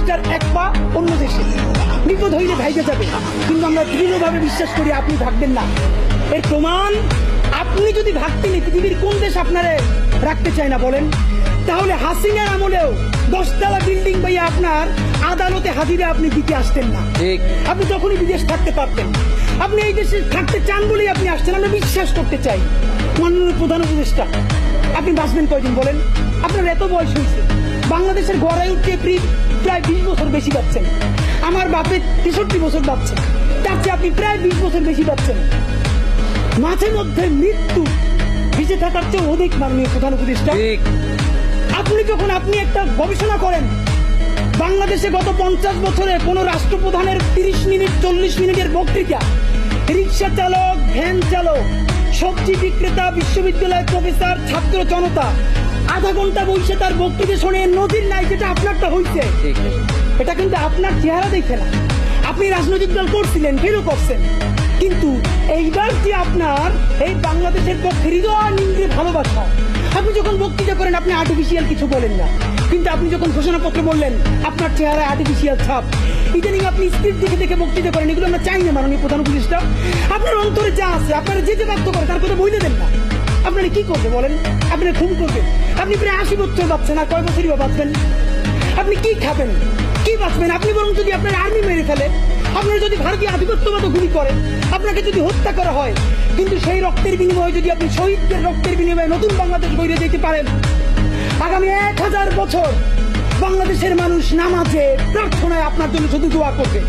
দেশটার এক পা অন্য দেশে, বিপদ হইলে ভাইগে যাবে, কিন্তু আমরা দৃঢ়ভাবে বিশ্বাস করি আপনি ভাগবেন না। এর প্রমাণ, আপনি যদি ভাগতেন পৃথিবীর কোন দেশ আপনারে রাখতে চায় না বলেন? তাহলে হাসিনার আমলেও 10 তলা বিল্ডিং ভাইয়া আপনার আদালতে হাজিরা আপনি দিতে আসতেন না। আপনি তখনই বিদেশ থাকতে পারতেন। আপনি এই দেশে থাকতে চান বলেই আপনি আসছেন। আমরা বিশ্বাস করতে চাই মাননীয় প্রধান উপদেষ্টা, আপনি বাঁচবেন কয়দিন বলেন? আপনার এত বয়স হয়েছে, বাংলাদেশের গড়ায় উঠতে প্রায় 20 বছর বেশি পাচ্ছেন। আমার বাপের 63 বছর পাচ্ছে, তার চেয়ে আপনি প্রায় 20 বছর বেশি পাচ্ছেন। মাঝে মধ্যে মৃত্যু বেঁচে থাকার চেয়ে অধিক মাননীয় প্রধান উপদেষ্টা। আপনি একটা গবেষণা করেন, বাংলাদেশে গত 50 বছরে কোন রাষ্ট্রপ্রধানের 30 মিনিট 40 মিনিটের বক্তৃতা, রিক্সা চালক, ভ্যান চালক, সবজি বিক্রেতা, বিশ্ববিদ্যালয়ের প্রফেসর, ছাত্র জনতা আধা ঘন্টা বসে তার বক্তৃতা শুনে নদীর নাই, যেটা আপনারটা হইছে। এটা কিন্তু আপনার চেহারা দেখে না। আপনি রাজনৈতিক দল করছিলেন, ফেরও করছেন, কিন্তু এইবার যে আপনার এই বাংলাদেশের পক্ষে হৃদয় নিংড়ে ভালোবাসা, আপনি যখন বক্তৃতা করেন আপনি আর্টিফিশিয়াল কিছু বলেন না, কিন্তু আপনি যখন ঘোষণাপত্র বললেন আপনার চেহারায় আর্টিফিশিয়াল ছাপ। ইদানিং আপনি স্ক্রিপ্ট দেখে দেখে বক্তৃতা করেন, এগুলো আমরা চাই না মাননীয় প্রধান উপদেষ্টা। আপনার অন্তরে যা আছে, আপনারা যে বাধ্য করে তার কথা বলে দেন না। আপনারা কি করবে বলেন? আপনারা খুন করবেন। আপনি প্রায় 80 বছর বাঁচছেন, আর কয় বছরই বাঁচবেন? আপনি কি খাবেন, কি বাঁচবেন? আপনি বরং যদি আপনার আর্মি মেরে ফেলে, আপনারা যদি ভারতীয় আধিপত্যবাদ গুলি করেন, আপনাকে যদি হত্যা করা হয়, কিন্তু সেই রক্তের বিনিময়ে যদি আপনি শহীদদের রক্তের বিনিময়ে নতুন বাংলাদেশ গড়ে যেতে পারেন, আগামী 1000 বছর বাংলাদেশের মানুষ নামাজে প্রার্থনায় আপনার জন্য শুধু দোয়া করবে।